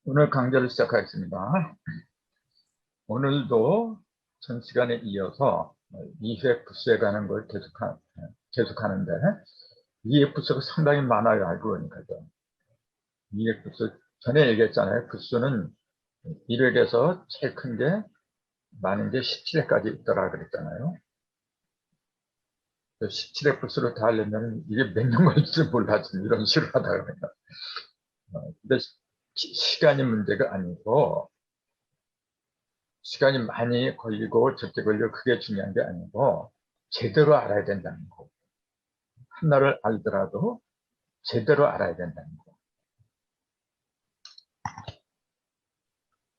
오늘 강좌를 시작하겠습니다. 오늘도 전 시간에 이어서 EFS에 관한 걸 계속하는데 EFS가 상당히 많아요. 알고 보니까요. EFS 전에 얘기했잖아요. 부수는 1회에서 제일 큰 게 많은 게 17회까지 있더라 그랬잖아요. 17회 부수를 다 하려면 이게 몇 년 걸릴지 몰라 지금 이런 식으로 하다가 근데 시간이 문제가 아니고 시간이 많이 걸리고 적게 걸리고 그게 중요한 게 아니고 제대로 알아야 된다는 거. 하나를 알더라도 제대로 알아야 된다는 거.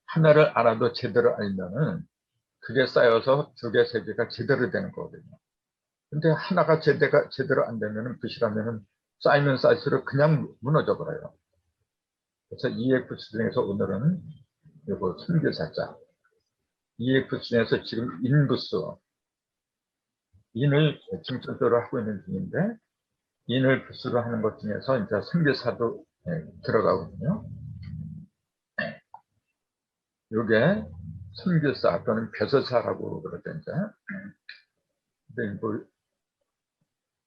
하나를 알아도 제대로 알면은 그게 쌓여서 두 개, 세 개가 제대로 되는 거거든요. 근데 하나가 제대로 안 되면은 부실하면은 쌓이면 쌓일수록 그냥 무너져 버려요. 그래서 EFS 중에서 오늘은 이거 순교사자. EFS 중에서 지금 인부수, 인을 중점적으로 하고 있는 중인데 인을 부수로 하는 것 중에서 이제 선교사도 들어가거든요. 이게 선교사 또는 벼슬사라고 그러던데, 근데 뭐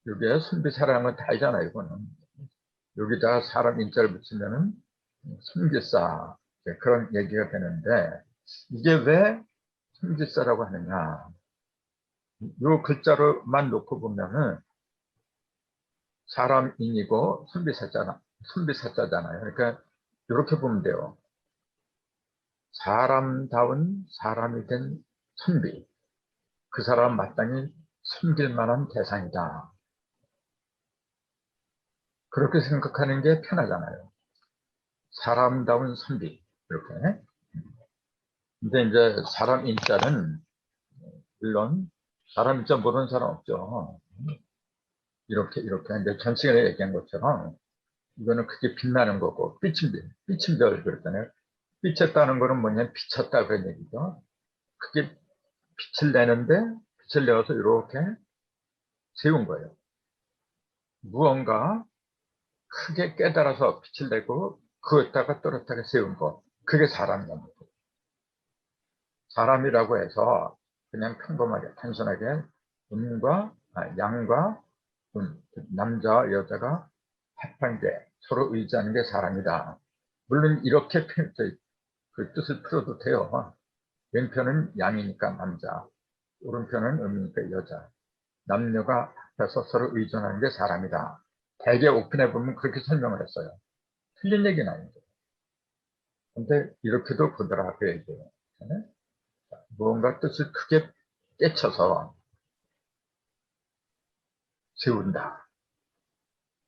이게 선교사라는 건 다 알잖아요. 이거는 여기다가 사람 인자를 붙이면은 선교사 그런 얘기가 되는데 이게 왜 선교사라고 하느냐? 이 글자로만 놓고 보면은 사람인이고 선교사자잖아요. 그러니까 이렇게 보면 돼요. 사람다운 사람이 된 선비, 그 사람 마땅히 섬길 만한 대상이다. 그렇게 생각하는 게 편하잖아요. 사람다운 선비, 이렇게. 근데 이제 사람 인자는 물론 사람 인자 모르는 사람 없죠. 이렇게 이제 전 시간에 얘기한 것처럼 이거는 그게 빛나는 거고 빛인 별 그랬잖아요. 빛했다는 거는 뭐냐면 비쳤다 그런 얘기죠. 그게 빛을 내는데 빛을 내어서 이렇게 세운 거예요. 무언가 크게 깨달아서 빛을 내고 그었다가 또렷하게 세운 것. 그게 사람이랍니다. 사람이라고 해서 그냥 평범하게 단순하게 양과 남자와 여자가 합한 게 서로 의지하는 게 사람이다. 물론 이렇게 그 뜻을 풀어도 돼요. 왼편은 양이니까 남자, 오른편은 음이니까 여자. 남녀가 합해서 서로 의존하는 게 사람이다. 대개 오픈해 보면 그렇게 설명을 했어요. 틀린 얘기는 아니죠. 근데 이렇게도 보더라고요, 이제. 무언가 뜻을 크게 깨쳐서 세운다.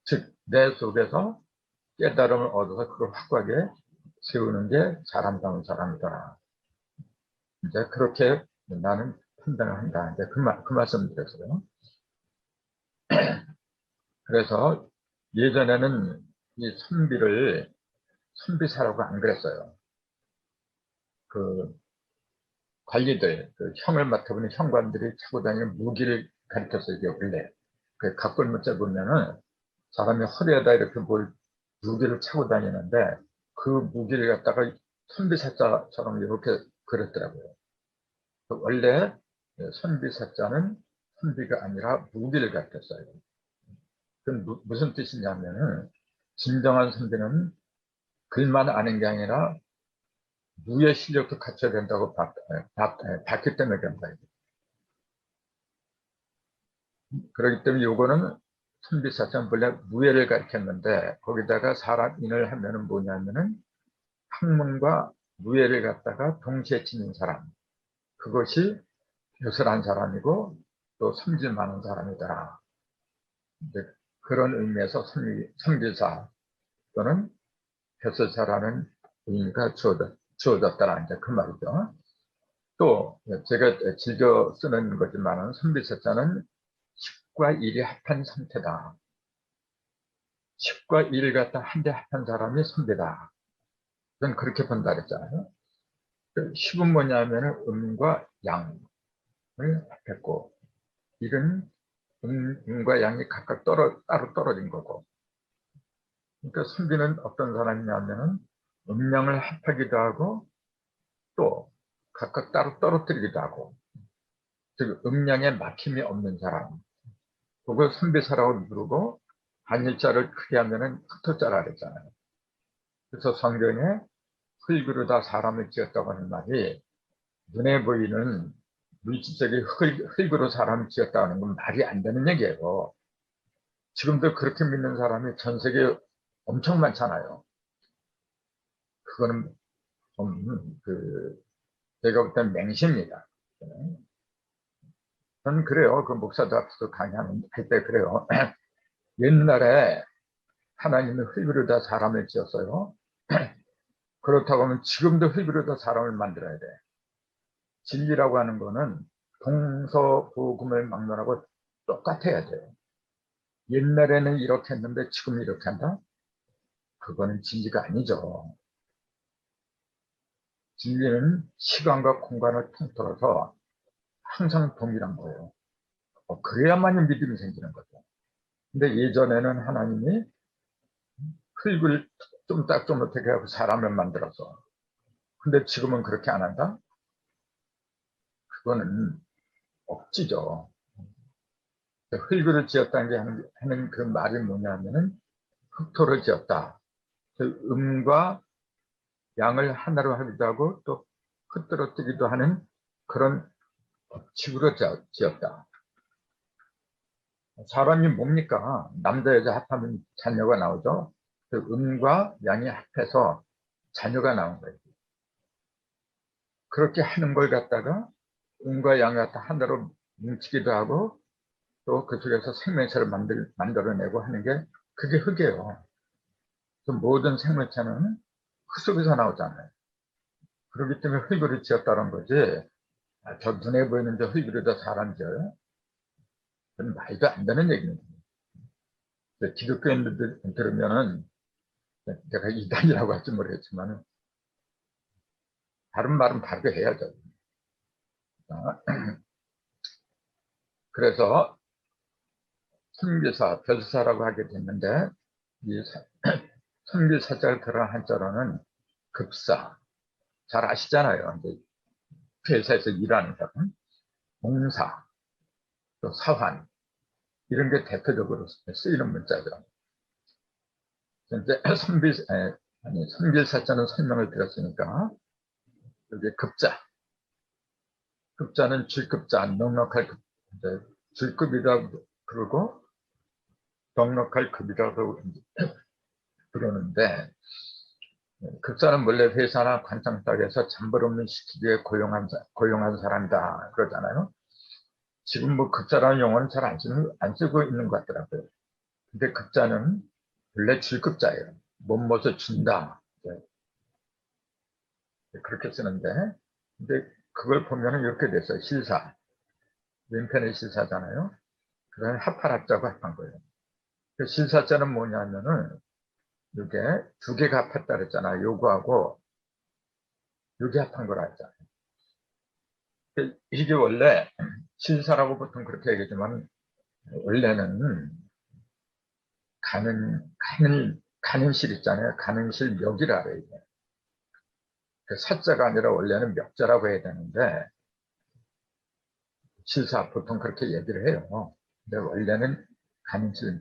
즉, 내 속에서 깨달음을 얻어서 그걸 확고하게 세우는 게 사람다운 사람이다. 이제 그렇게 나는 판단을 한다. 이제 그 말씀 드렸어요. 그래서 예전에는 이 선비사라고 안 그랬어요. 그 관리들, 그 형을 맡아보는 형관들이 차고 다니는 무기를 가리켜서 이게 원래 그 각골문자 보면은 사람이 허리에다 이렇게 무기를 차고 다니는데 그 무기를 갖다가 선비사자처럼 이렇게 그렸더라고요. 원래 선비사자는 선비가 아니라 무기를 가리켰어요. 그건 무슨 뜻이냐면은 진정한 선비는 글만 아는 게 아니라 무의 실력도 갖춰야 된다고 봤기 때문에 그런다. 그렇기 때문에 요거는 선비사자는 원래 무예를 가리켰는데 거기다가 사람인을 하면은 뭐냐면은 학문과 무예를 갖다가 동시에 지닌 사람. 그것이 교설한 사람이고 또 섬길 많은 사람이더라. 그런 의미에서 선교사 또는 벼슬사라는 의미가 주어졌다라 이제 그 말이죠. 또 제가 즐겨 쓰는 거지만은 선비사자는 10과 1이 합한 상태다. 10과 1을 갖다 한데 합한 사람이 선비다. 저는 그렇게 본다 그랬잖아요. 10은 뭐냐면은 음과 양을 합했고 1은 음과 양이 각각 따로 떨어진 거고. 그러니까 선비는 어떤 사람이냐면은 음량을 합하기도 하고 또 각각 따로 떨어뜨리기도 하고, 즉 음량에 막힘이 없는 사람, 그걸 선비사라고 부르고 한일자를 크게 하면은 흑토자라 그랬잖아요. 그래서 성경에 흙으로 다 사람을 지었다고 하는 말이 눈에 보이는 물질적인 흙으로 사람을 지었다고 하는 건 말이 안 되는 얘기예요. 지금도 그렇게 믿는 사람이 전 세계에 엄청 많잖아요. 그거는 좀, 제가 볼 땐 맹시입니다. 저는 그래요. 그 목사들 앞에서 강의할 때 그래요. 옛날에 하나님은 흙으로 다 사람을 지었어요. 그렇다고 하면 지금도 흙으로 다 사람을 만들어야 돼. 진리라고 하는 거는 동서고금을 막론하고 똑같아야 돼요. 옛날에는 이렇게 했는데 지금 이렇게 한다? 그거는 진리가 아니죠. 진리는 시간과 공간을 통틀어서 항상 동일한 거예요. 그래야만이 믿음이 생기는 거죠. 근데 예전에는 하나님이 흙을 좀 딱 좀 어떻게 하고 사람을 만들어서, 근데 지금은 그렇게 안 한다? 그거는 억지죠. 흙을 지었다는 게 하는 그 말이 뭐냐면은 흙토를 지었다. 그 음과 양을 하나로 하기도 하고 또 흩어뜨리기도 하는 그런 법칙으로 지었다. 사람이 뭡니까? 남자 여자 합하면 자녀가 나오죠. 그 음과 양이 합해서 자녀가 나온 거예요. 그렇게 하는 걸 갖다가 음과 양을 갖다 하나로 뭉치기도 하고 또 그 속에서 생명체를 만들어내고 하는 게 그게 흙이에요. 그 모든 생명체는 흙 속에서 나오잖아요. 그렇기 때문에 흙으로 지었다는 거지. 저 눈에 보이는 저 흙으로 다 사람 지어요? 그건 말도 안 되는 얘기입니다. 기독교인들 들으면은 제가 이단이라고 할지 모르겠지만 다른 말은 다르게 해야죠. 그래서 선교사, 별사라고 하게 됐는데 이 선교사자가 들어간 한자로는 급사, 잘 아시잖아요. 이제 회사에서 일하는 사람, 봉사, 또 사환 이런 게 대표적으로 쓰이는 문자죠. 이제 선교사자는 설명을 드렸으니까 여기 급자, 급자는 줄급자, 넉넉할 급, 줄급이라고 그러고 넉넉할 급이라고 그러는데 급사는 원래 회사나 관상닥에서 잠벌 없는 시키기에 고용한 사람이다 그러잖아요. 지금 뭐 급자라는 용어는 잘 안 쓰고 있는 것 같더라고요. 근데 급자는 원래 줄급자예요. 못못을 준다. 그렇게 쓰는데 근데 그걸 보면 이렇게 됐어요. 실사. 왼편의 실사잖아요. 그 다음에 합할합자고 합한 거예요. 그 실사자는 뭐냐면은 이게 두 개가 합했다 그랬잖아요. 요거하고 요게 합한 거라 했잖아요. 이게 원래 실사라고 보통 그렇게 얘기하지만 원래는 가는 실 있잖아요. 가는 실 역이라 그래요. 그 사자가 아니라 원래는 멱자라고 해야 되는데 실사 보통 그렇게 얘기를 해요. 근데 원래는 가는 실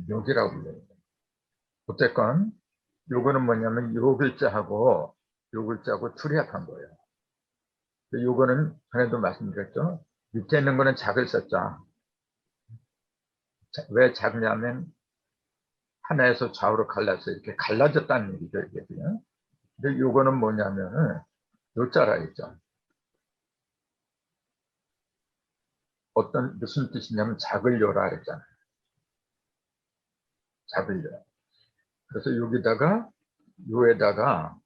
역이라고 불러요. 어쨌건 요거는 뭐냐면 요 글자하고 요 글자하고 둘이 합한 거예요. 요거는 전에도 말씀드렸죠. 밑에 있는 거는 작을 썼자. 왜 작냐면 하나에서 좌우로 갈라서 이렇게 갈라졌다는 얘기죠. 이게. 근데 요거는 뭐냐면은 요자라 했죠. 무슨 뜻이냐면 작을요라 했잖아요. 작을요. 그래서 여기다가 요에다가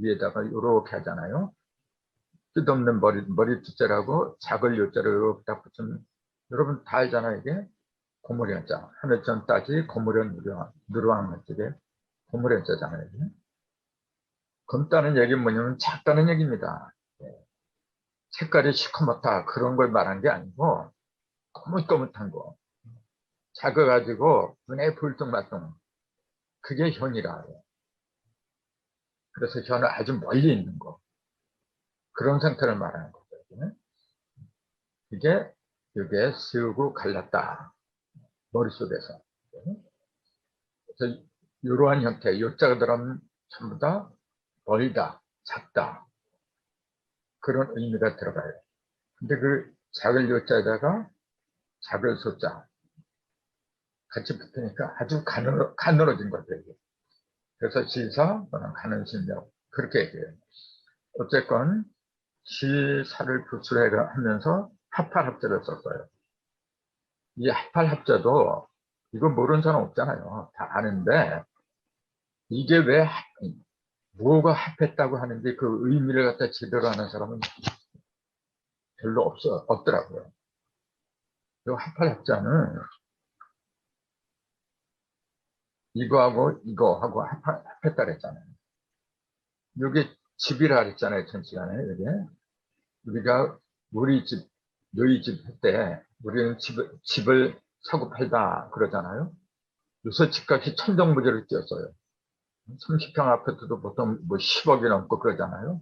위에다가 요렇게 하잖아요. 끝없는 머리 두자라고 작을 요자를 이렇게 딱 붙이면 여러분 다 알잖아요. 이게 고무련자. 하늘천 따지 고무련 누르왕 멋지게 고무련자잖아요. 검다는 얘기는 뭐냐면 작다는 얘기입니다. 색깔이 시커멓다 그런 걸 말한 게 아니고 거뭇거뭇한 거. 작아가지고 눈에 불똥말똥. 그게 현이라 해요. 그래서 혀는 아주 멀리 있는 거. 그런 상태를 말하는 거거든요. 이게 세우고 갈랐다. 머릿속에서. 그래서 이러한 형태, 요자가 들어가면 전부 다 멀다, 작다. 그런 의미가 들어가요. 근데 그 작을 요자에다가 작을 소자 같이 붙으니까 아주 가늘어진 거죠. 이게. 그래서 실사 또는 가는 실력 그렇게 얘기해요. 어쨌건 시사를 부수하면서 합할합자를 썼어요. 이 합할합자도 이거 모르는 사람 없잖아요. 다 아는데 이게 왜 뭐가 합했다고 하는지 그 의미를 갖다 제대로 아는 사람은 별로 없더라고요. 이 합할합자는 이거하고 이거하고 합했다 그랬잖아요. 이게 집이라 그랬잖아요. 전 시간에. 이게 우리가 우리 집, 너희 집 할 때 우리는 집을 사고 팔다 그러잖아요. 요새 집값이 천정부지를 뛰었어요. 30평 아파트도 보통 뭐 10억이 넘고 그러잖아요.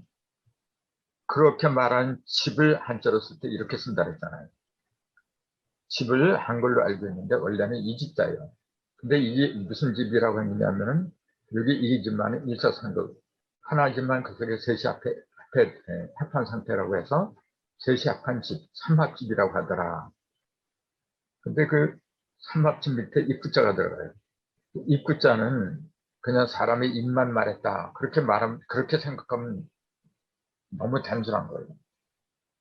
그렇게 말한 집을 한자로 쓸 때 이렇게 쓴다 그랬잖아요. 집을 한글로 알고 있는데 원래는 이 집자예요. 근데 이게 무슨 집이라고 했냐면은 여기 이 집만은 일사상극 하나지만 그 속에 셋이 앞에 합한 상태라고 해서 셋이 합한 집, 삼합집이라고 하더라. 근데 그 삼합집 밑에 입구자가 들어가요. 입구자는 그냥 사람의 입만 말했다. 그렇게 생각하면 너무 단순한 거예요.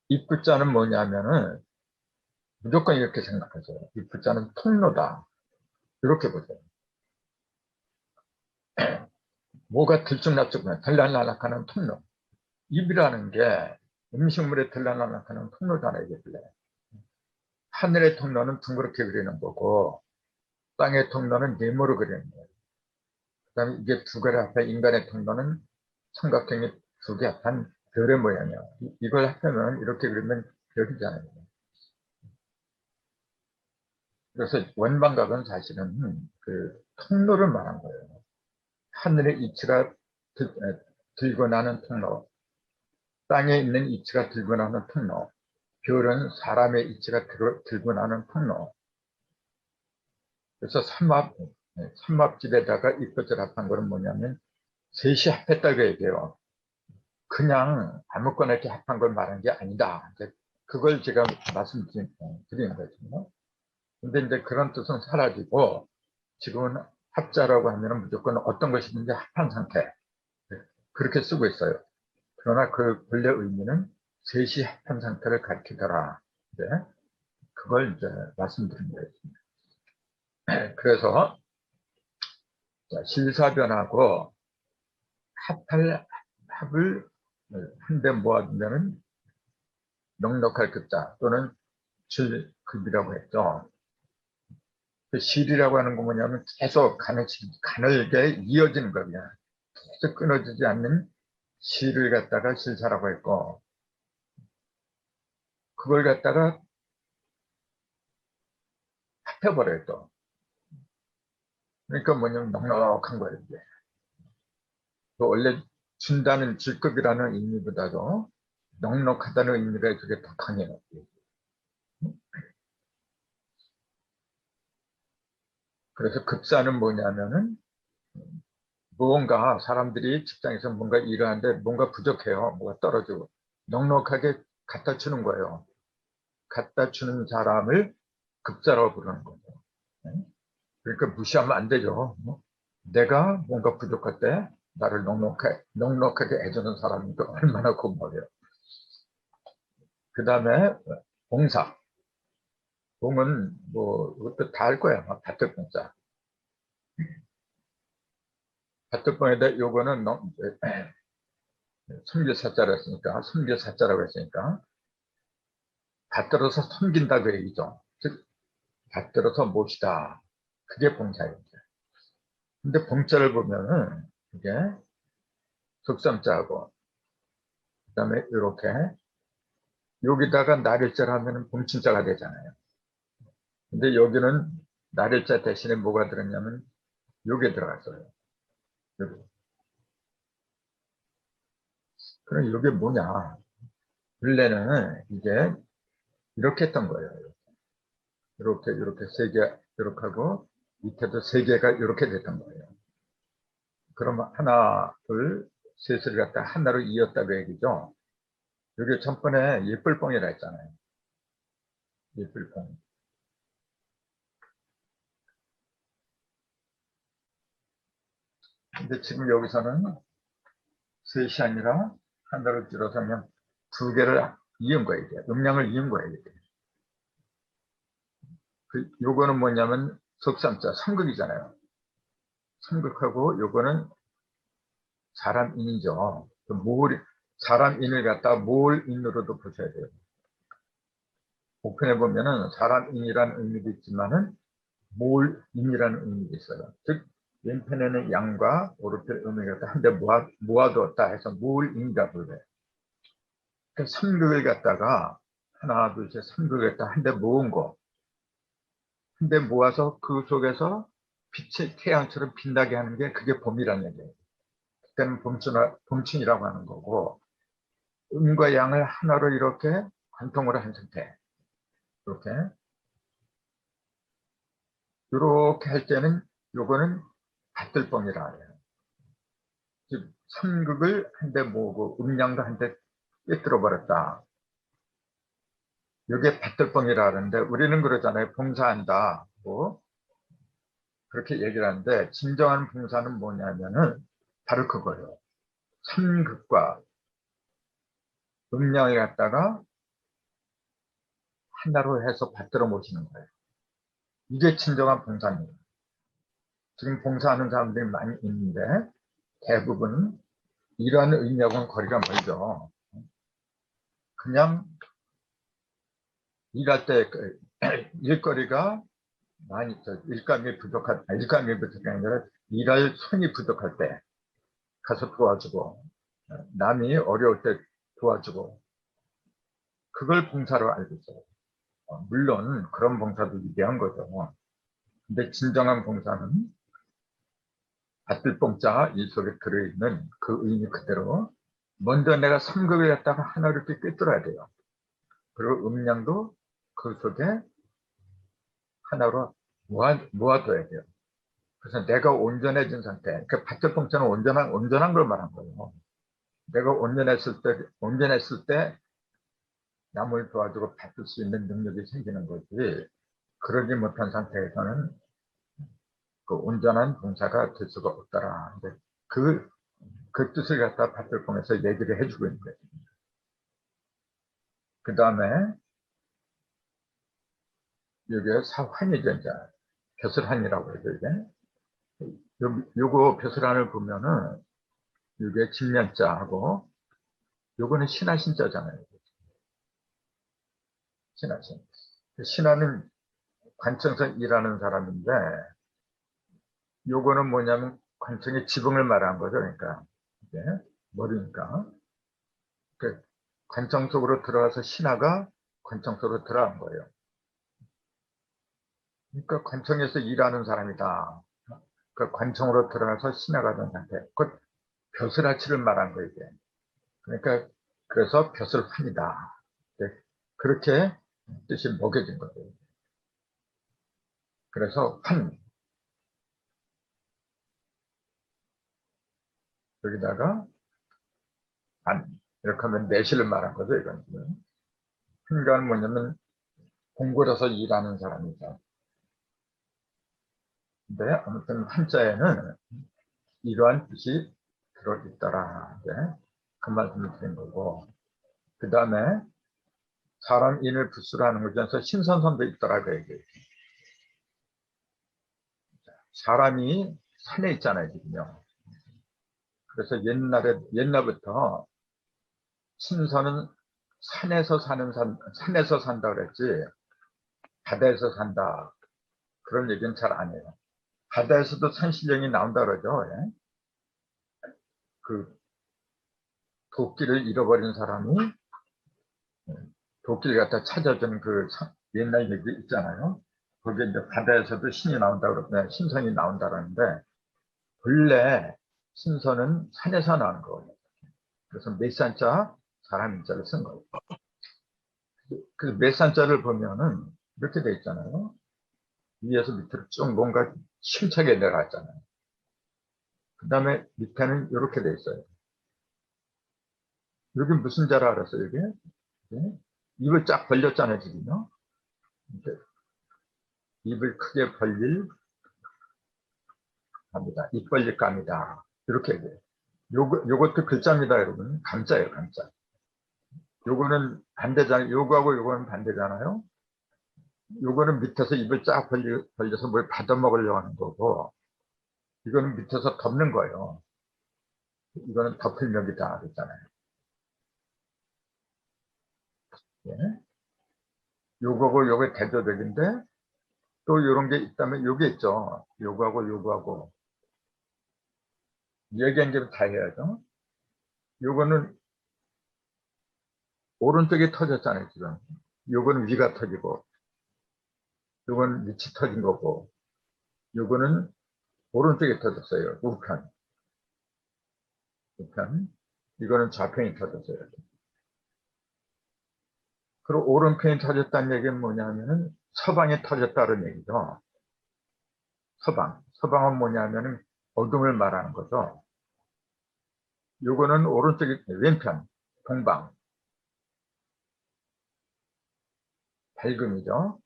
입구자는 뭐냐면은 무조건 이렇게 생각하세요. 입구자는 통로다. 이렇게 보세요. 뭐가 들쭉날쭉하면 들락날락하는 통로. 입이라는 게 음식물에 들락날락하는 통로잖아요. 이게 원래. 하늘의 통로는 둥그렇게 그리는 거고 땅의 통로는 네모로 그리는 거예요. 그 다음에 이게 두 개를 합해 인간의 통로는 삼각형이 두 개 합한 별의 모양이에요. 이걸 합하면 이렇게 그리면 별이잖아요. 그래서 원방각은 사실은 그 통로를 말한 거예요. 하늘의 이치가 들고 나는 통로, 땅에 있는 이치가 들고 나는 통로, 별은 사람의 이치가 들고 나는 통로. 그래서 삼합집에다가 입것을 합한 거는 뭐냐면 셋이 합했다고 얘기해요. 그냥 아무거나 이렇게 합한 걸 말한 게 아니다. 그걸 제가 말씀드리는 거거든요. 근데 이제 그런 뜻은 사라지고 지금은 합자라고 하면 무조건 어떤 것이든지 합한 상태. 그렇게 쓰고 있어요. 그러나 그 본래 의미는 셋이 합한 상태를 가리키더라. 네, 그걸 이제 말씀드린 거예요. 그래서 실사변하고 합을 한데 모아두면은 넉넉할 급자 또는 질급이라고 했죠. 그 실이라고 하는 건 뭐냐면 계속 가늘게 이어지는 거냐. 계속 끊어지지 않는 실을 갖다가 실사라고 했고, 그걸 갖다가 합해버려요, 또. 그러니까 뭐냐면 넉넉한 거예요, 이게. 원래 준다는 질급이라는 의미보다도 넉넉하다는 의미가 그게 더 강해요. 그래서 급사는 뭐냐면은 무언가 사람들이 직장에서 뭔가 일을 하는데 뭔가 부족해요. 뭐가 떨어지고 넉넉하게 갖다 주는 거예요. 갖다 주는 사람을 급사라고 부르는 거죠. 네? 그러니까 무시하면 안 되죠. 내가 뭔가 부족할 때 나를 넉넉하게 해주는 사람이니까 얼마나 고마워요. 그 다음에 봉사. 봉은 뭐 이것도 다 할 거야. 막 밭을봉사. 밭을봉에다 요거는 섬길사자라고 했으니까 섬길사자라고 했으니까 받들어서 섬긴다고 얘기죠. 즉 받들어서 모시다. 그게 봉사예요. 근데 봉자를 보면은 이게 속삼자하고 그다음에 이렇게 여기다가 나를자를 하면은 봉친자가 되잖아요. 근데 여기는 나를자 대신에 뭐가 들었냐면 요게 들어갔어요. 여기. 그럼 이게 뭐냐? 원래는 이게 이렇게 했던 거예요. 이렇게 세 개, 이렇게 하고 밑에도 세 개가 이렇게 됐던 거예요. 그럼 하나, 둘, 셋을 갖다 하나로 이었다고 얘기죠. 여기 전번에 예쁠뽕이라 했잖아요. 예쁠뽕. 근데 지금 여기서는 셋이 아니라 하나로 줄어서 그냥 두 개를 이은 거예요. 이게. 음량을 이은 거예요. 이게. 요거는 뭐냐면 속삼자, 삼극이잖아요. 삼극하고 요거는 사람인이죠. 사람인을 갖다 몰인으로도 보셔야 돼요. 복편에 보면은 사람인이라는 의미도 있지만은 몰인이라는 의미도 있어요. 즉, 왼편에는 양과 오른편 의미가 한데 모아두었다 해서 몰인이라고 불러요. 그 삼극을 갖다가 하나, 둘, 셋, 삼극을 갖다 한데 모은 거. 한데 모아서 그 속에서 빛의 태양처럼 빛나게 하는 게 그게 봄이라는 얘기예요. 그때는 봄춘이라고 하는 거고, 음과 양을 하나로 이렇게 관통으로 한 상태. 이렇게 할 때는 요거는 밭들뻥이라 해요. 즉, 삼극을 한데 모으고 음양도 한데 꿰뚫어 버렸다. 이게 밭들뻥이라 하는데 우리는 그러잖아요. 봉사한다. 뭐 그렇게 얘기를 하는데 진정한 봉사는 뭐냐면은 바로 그거예요. 삼극과 음양을 갖다가 하나로 해서 받들어 모시는 거예요. 이게 진정한 봉사입니다. 지금 봉사하는 사람들이 많이 있는데 대부분 이러한 의미하고는 거리가 멀죠. 그냥 일할 때 일거리가 많이 일감이 부족한 아니라 일할 손이 부족할 때 가서 도와주고 남이 어려울 때 도와주고 그걸 봉사로 알고 있어요. 물론 그런 봉사도 위대한 거죠. 근데 진정한 봉사는 밭들뽕자 이 속에 들어있는 그 의미 그대로 먼저 내가 삼극을 갖다가 하나로 이렇게 꿰뚫어야 돼요. 그리고 음량도 그 속에 하나로 모아둬야 돼요. 그래서 내가 온전해진 상태, 그 밭들뽕자는 온전한 걸 말한 거예요. 내가 온전했을 때 남을 도와주고 받을 수 있는 능력이 생기는 거지. 그러지 못한 상태에서는 그 온전한 봉사가 될 수가 없더라. 근데 그 뜻을 갖다 밭들뽕에서 얘기를 해주고 있는 거예요. 그 다음에 여기에 사환이죠, 이제. 벼슬한이라고 해요, 이게. 요거 벼슬한을 보면은 이게 진면자하고 요거는 신하신자잖아요. 신하신. 신하는 관청에서 일하는 사람인데 요거는 뭐냐면 관청의 지붕을 말한 거죠. 그러니까 이게 머리니까 그 관청 속으로 들어가서 신하가 관청 속으로 들어간 거예요. 그러니까 관청에서 일하는 사람이다. 그 관청으로 들어가서 신하가 된 상태. 그 벼슬아치를 말한 거예요. 이게. 그러니까 그래서 벼슬환이다. 그렇게 뜻이 먹여진 거예요. 그래서 환 여기다가 안 이렇게 하면 내실을 말한 거죠. 이건 환가는 뭐냐면 공고려서 일하는 사람이죠. 근데 아무튼 한자에는 이러한 뜻이 들어있더라. 그 말씀을 드린 거고 그 다음에 사람 인을 부수로 하는 것 중에서 신선선도 있더라고 얘기해요. 사람이 산에 있잖아요, 지금요. 그래서 옛날부터 신선은 산에서 산다 그랬지, 바다에서 산다. 그런 얘기는 잘 안 해요. 바다에서도 산신령이 나온다 그러죠. 예? 그 도끼를 잃어버린 사람이 도끼를 갖다 찾아준 그 옛날 얘기 있잖아요. 거기에 이제 바다에서도 신이 나온다 그러면 신선이 나온다 그러는데, 본래 신선은 산에서 나는 거예요. 그래서 메산자, 사람 인자를 쓴 거예요. 그 메산자를 보면은 이렇게 돼 있잖아요. 위에서 밑으로 쭉 뭔가 힘차게 내려갔잖아요. 그 다음에 밑에는 이렇게 돼 있어요. 여기 무슨 자라 알았어요, 이게? 네? 입을 쫙 벌렸잖아요, 지금요. 이렇게 입을 크게 벌릴 감이다. 입 벌릴 감이다. 이렇게 돼요. 요것도 글자입니다, 여러분. 감자예요, 감자. 요거는 반대잖아요. 요거하고 요거는 반대잖아요. 요거는 밑에서 입을 쫙 벌려서 뭘 받아먹으려고 하는 거고, 이거는 밑에서 덮는 거예요. 이거는 덮을력이다, 그랬잖아요. 예? 요거하고 요게 대조적인데, 또 요런 게 있다면 요게 있죠. 요거하고 요거하고. 얘기 이제 다 해야죠. 요거는 오른쪽이 터졌잖아요, 지금. 요거는 위가 터지고, 요거는 밑이 터진 거고, 요거는 오른쪽에 터졌어요. 우편. 우편. 이거는 좌편이 터졌어요. 그리고 오른편이 터졌다는 얘기는 뭐냐면은 서방이 터졌다는 얘기죠. 서방. 서방은 뭐냐면은 어둠을 말하는 거죠. 요거는 오른쪽이 왼편. 동방. 밝음이죠.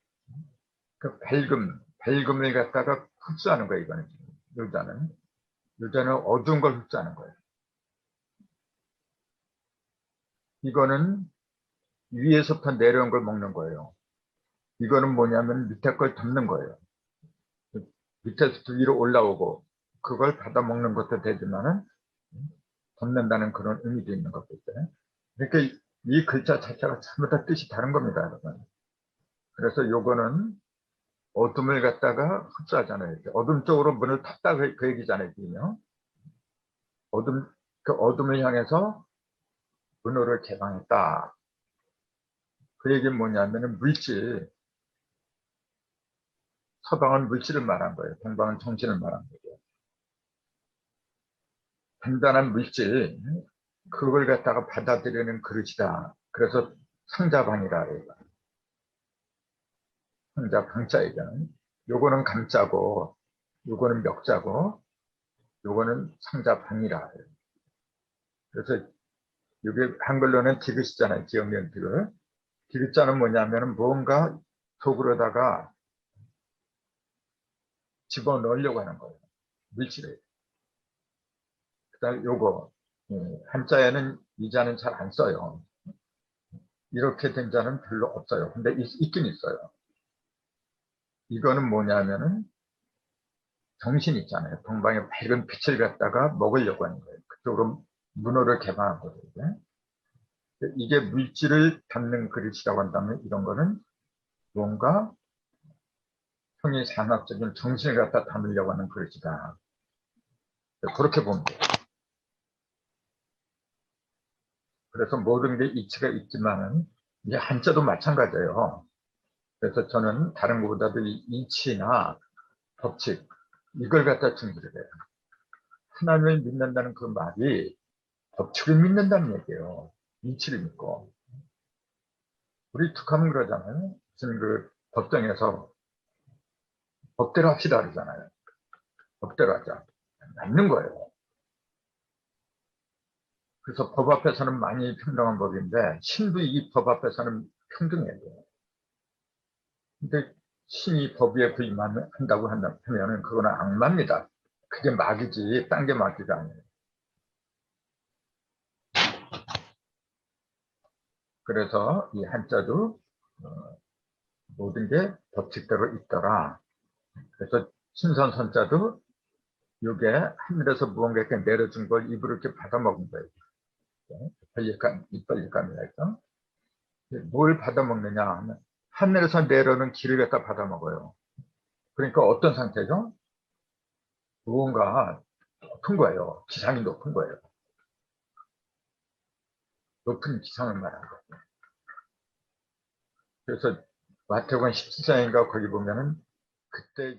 그 밝음을 갖다가 흡수하는 거예요, 이거는. 여자는 어두운 걸 흡수하는 거예요. 이거는 위에서부터 내려온 걸 먹는 거예요. 이거는 뭐냐면 밑에 걸 덮는 거예요. 밑에서부터 위로 올라오고 그걸 받아 먹는 것도 되지만은 덮는다는 그런 의미도 있는 거겠죠. 그러니까 이 글자 자체가 전부 다 뜻이 다른 겁니다, 여러분. 그래서 요거는 어둠을 갖다가 흡수하잖아요. 어둠 쪽으로 문을 탔다 그 얘기잖아요, 지금요. 그 어둠을 향해서 문호를 개방했다. 그 얘기는 뭐냐면은 물질, 서방은 물질을 말한 거예요. 동방은 정신을 말한 거죠. 단단한 물질, 그걸 갖다가 받아들이는 그릇이다. 그래서 상자방이라 해요. 상자, 방자 얘기는. 요거는 감자고, 요거는 멱자고, 요거는 상자방이라 해요. 그래서 이게 한글로는 디귿이잖아요. 기억력 디귿. 디귿자는 뭐냐면은 뭔가 속으로다가 집어넣으려고 하는 거예요. 물질을. 그 다음에 요거, 한자에는 이 자는 잘 안 써요. 이렇게 된 자는 별로 없어요. 근데 있긴 있어요. 이거는 뭐냐면은 정신 있잖아요. 동방의 밝은 빛을 갖다가 먹으려고 하는 거예요. 그쪽으로 문호를 개방한 거거든요. 이게 물질을 담는 그릇이라고 한다면 이런 거는 뭔가 형이상학적인 정신을 갖다 담으려고 하는 그릇이다. 그렇게 보면 돼요. 그래서 모든 게 이치가 있지만은 이제 한자도 마찬가지예요. 그래서 저는 다른 것보다도 이 이치나 법칙 이걸 갖다 중시를 해요. 하나님을 믿는다는 그 말이 법칙을 믿는다는 얘기예요. 이치를 믿고. 우리 툭하면 그러잖아요. 무슨 그 법정에서 법대로 합시다 그러잖아요. 법대로 하자. 맞는 거예요. 그래서 법 앞에서는 많이 평등한 법인데 신도 이 법 앞에서는 평등해야 돼요. 근데 신이 법 위에 부임한다고 하면은 그거는 악마입니다. 그게 마귀지 딴 게 마귀가 아니에요. 그래서 이 한자도 모든 게 법칙대로 있더라. 그래서 신선선자도 이게 하늘에서 무언가 이렇게 내려준 걸 입으로 이렇게 받아먹은 거예요. 입벌릴감이라 해서. 뭘 받아먹느냐 하면 하늘에서 내려오는 길을 갖다 받아먹어요. 그러니까 어떤 상태죠? 무언가 높은 거예요. 기상이 높은 거예요. 높은 기상을 말하는 거예요. 그래서 마태복음 17장인가 거기 보면은 그때